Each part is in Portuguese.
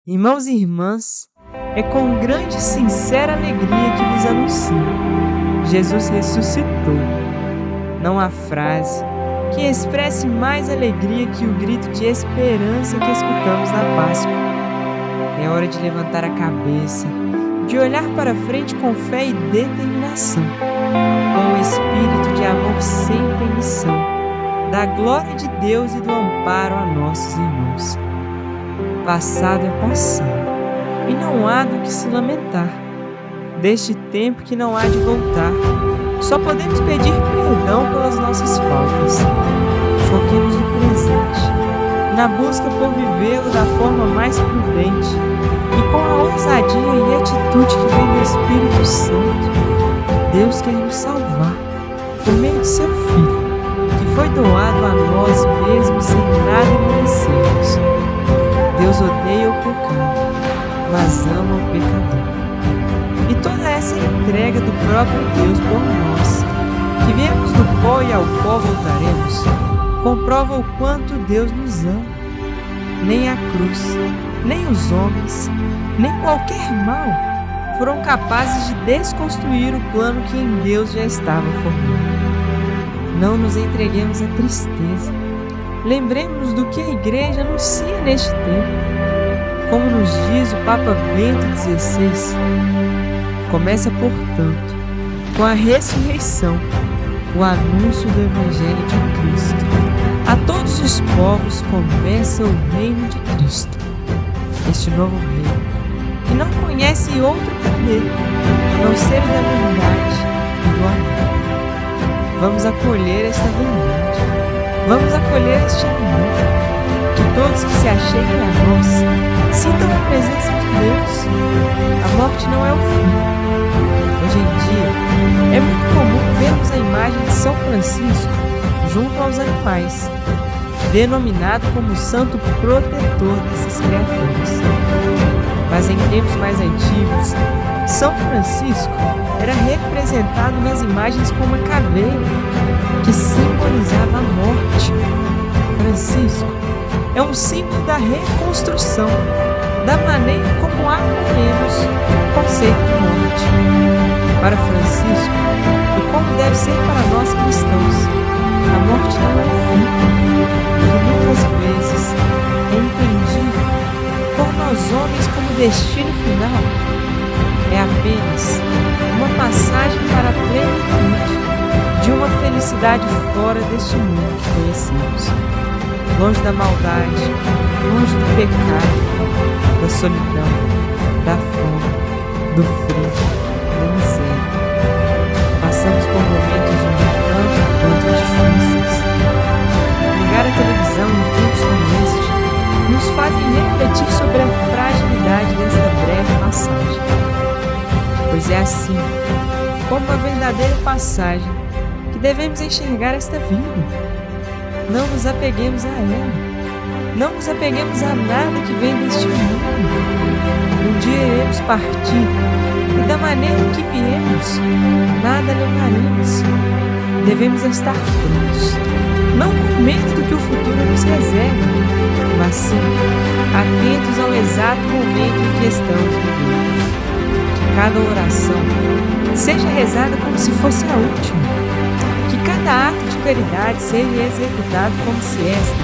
Irmãos e irmãs, é com grande e sincera alegria que vos anuncio: Jesus ressuscitou. Não há frase que expresse mais alegria que o grito de esperança que escutamos na Páscoa. É hora de levantar a cabeça, de olhar para frente com fé e determinação, com o espírito de amor sem permissão, da glória de Deus e do amparo a nossos irmãos. Passado é passado, e não há do que se lamentar. Deste tempo que não há de voltar, só podemos pedir perdão pelas nossas faltas. Foquemos no presente, na busca por vivê-lo da forma mais prudente e com a ousadia e atitude que vem do Espírito Santo. Deus quer nos salvar por meio de seu Filho, que foi doado a nós mesmos sem nada merecermos. Deus odeia o pecado, mas ama o pecador. E toda essa entrega do próprio Deus por nós, que viemos do pó e ao pó voltaremos, comprova o quanto Deus nos ama. Nem a cruz, nem os homens, nem qualquer mal foram capazes de desconstruir o plano que em Deus já estava formado. Não nos entreguemos à tristeza. Lembremos do que a Igreja anuncia neste tempo. Como nos diz o Papa Bento XVI, começa, portanto, com a ressurreição, o anúncio do Evangelho de Cristo. A todos os povos começa o reino de Cristo. Este novo reino, que não conhece outro poder, a não ser o da verdade e do amor. Vamos acolher esta verdade. Vamos acolher este amor. Que todos que se acheguem a nós sintam a presença de Deus. A morte não é o fim. Hoje em dia, é muito comum vermos a imagem de São Francisco junto aos animais, denominado como santo protetor dessas criaturas. Mas em tempos mais antigos, São Francisco era representado nas imagens como uma caveira, que simbolizava a morte. Francisco é um símbolo da reconstrução, da maneira como acolhemos o conceito de morte. Para Francisco, e como deve ser para nós cristãos, a morte não é o fim, que muitas vezes é entendido por nós homens como destino final. É apenas uma passagem para a plenitude de uma felicidade fora deste mundo que conhecemos, longe da maldade, longe do pecado, da solidão, da fome, do frio, da miséria. Passamos por momentos um tanto quanto difíceis. Ligar a televisão em tempos como este nos fazem refletir sobre a fragilidade desta breve passagem. Pois é assim, como uma verdadeira passagem, que devemos enxergar esta vida. Não nos apeguemos a ela. Não nos apeguemos a nada que vem deste mundo. Um dia iremos partir, e da maneira que viemos, nada levaremos. Devemos estar prontos, não com medo do que o futuro nos reserva, mas sim atentos ao exato momento em que estamos vivendo. Que cada oração seja rezada como se fosse a última. Que cada ato de caridade seja executado como se esta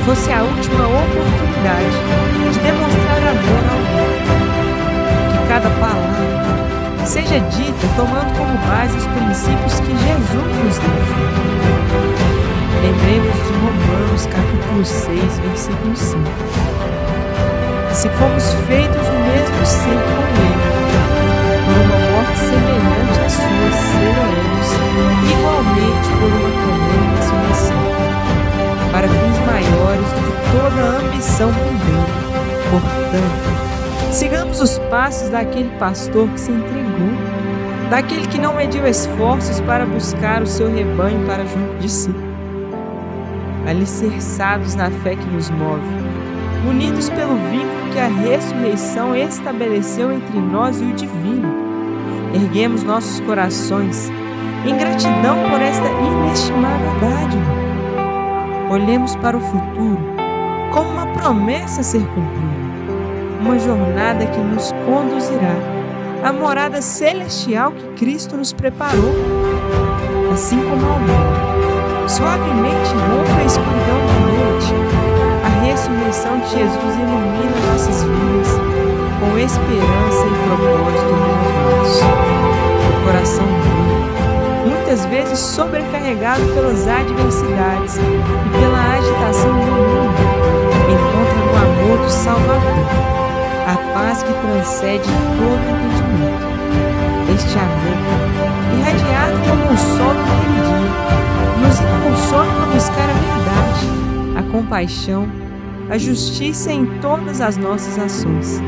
fosse a última oportunidade de demonstrar amor ao outro. Que cada palavra seja dita tomando como base os princípios que Jesus nos deixou. Lembremos de Romanos capítulo 6, versículo 5. Se fomos feitos no mesmo ser com Ele, por uma morte semelhante à sua, seremos igualmente por uma comum ressurreição, para fins maiores do que toda a ambição mundana. Portanto, sigamos os passos daquele pastor que se entregou, daquele que não mediu esforços para buscar o seu rebanho para junto de si. Alicerçados na fé que nos move, unidos pelo vínculo que a ressurreição estabeleceu entre nós e o divino, erguemos nossos corações em gratidão por esta inestimável dádiva. Olhemos para o futuro como uma promessa a ser cumprida. uma jornada que nos conduzirá à morada celestial que Cristo nos preparou. Assim como a aurora suavemente rompe a escuridão da noite, a ressurreição de Jesus ilumina nossas vidas com esperança e propósito renovados. O coração humano, muitas vezes sobrecarregado pelas adversidades e pela agitação do mundo, encontra no amor do Salvador a paz que transcende todo entendimento. Este amor, irradiado como o sol naquele dia, nos impulsiona a buscar a verdade, a compaixão, a justiça em todas as nossas ações.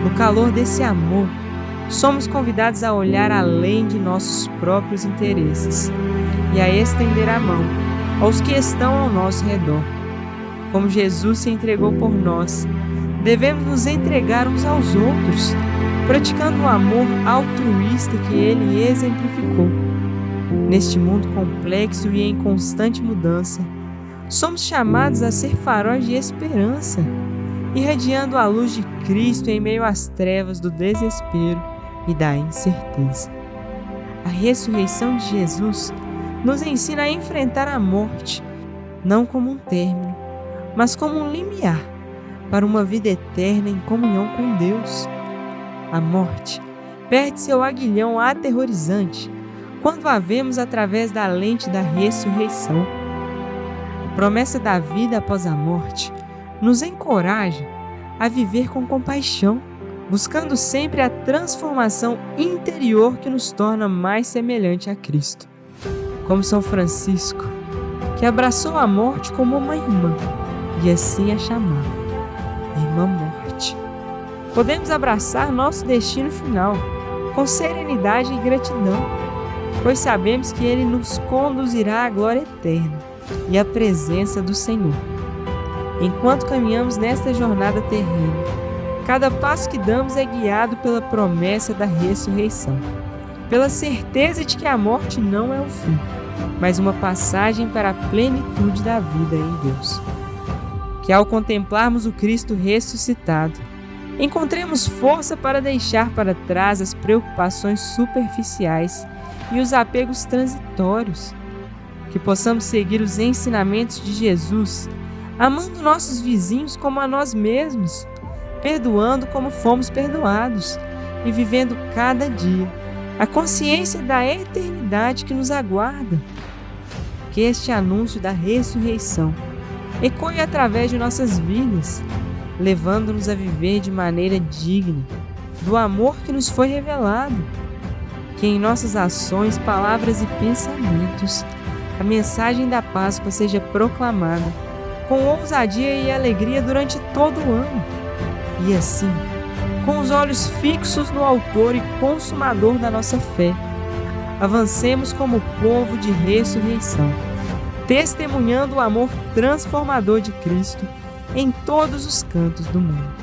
No calor desse amor, somos convidados a olhar além de nossos próprios interesses e a estender a mão aos que estão ao nosso redor. Como Jesus se entregou por nós, devemos nos entregar uns aos outros, praticando o amor altruísta que Ele exemplificou. Neste mundo complexo e em constante mudança, somos chamados a ser faróis de esperança, irradiando a luz de Cristo em meio às trevas do desespero e da incerteza. A ressurreição de Jesus nos ensina a enfrentar a morte, não como um término, mas como um limiar para uma vida eterna em comunhão com Deus. A morte perde seu aguilhão aterrorizante quando a vemos através da lente da ressurreição. A promessa da vida após a morte nos encoraja a viver com compaixão, buscando sempre a transformação interior que nos torna mais semelhante a Cristo. Como São Francisco, que abraçou a morte como uma irmã e assim a chamava, Irmã Morte. Podemos abraçar nosso destino final com serenidade e gratidão, pois sabemos que Ele nos conduzirá à glória eterna e à presença do Senhor. Enquanto caminhamos nesta jornada terrena, cada passo que damos é guiado pela promessa da ressurreição, pela certeza de que a morte não é o fim, mas uma passagem para a plenitude da vida em Deus. Que ao contemplarmos o Cristo ressuscitado, encontremos força para deixar para trás as preocupações superficiais e os apegos transitórios, que possamos seguir os ensinamentos de Jesus, amando nossos vizinhos como a nós mesmos, perdoando como fomos perdoados e vivendo cada dia a consciência da eternidade que nos aguarda. Que este anúncio da ressurreição ecoe através de nossas vidas, levando-nos a viver de maneira digna do amor que nos foi revelado. Que em nossas ações, palavras e pensamentos a mensagem da Páscoa seja proclamada com ousadia e alegria durante todo o ano. E assim, com os olhos fixos no Autor e Consumador da nossa fé, avancemos como povo de ressurreição, testemunhando o amor transformador de Cristo em todos os cantos do mundo.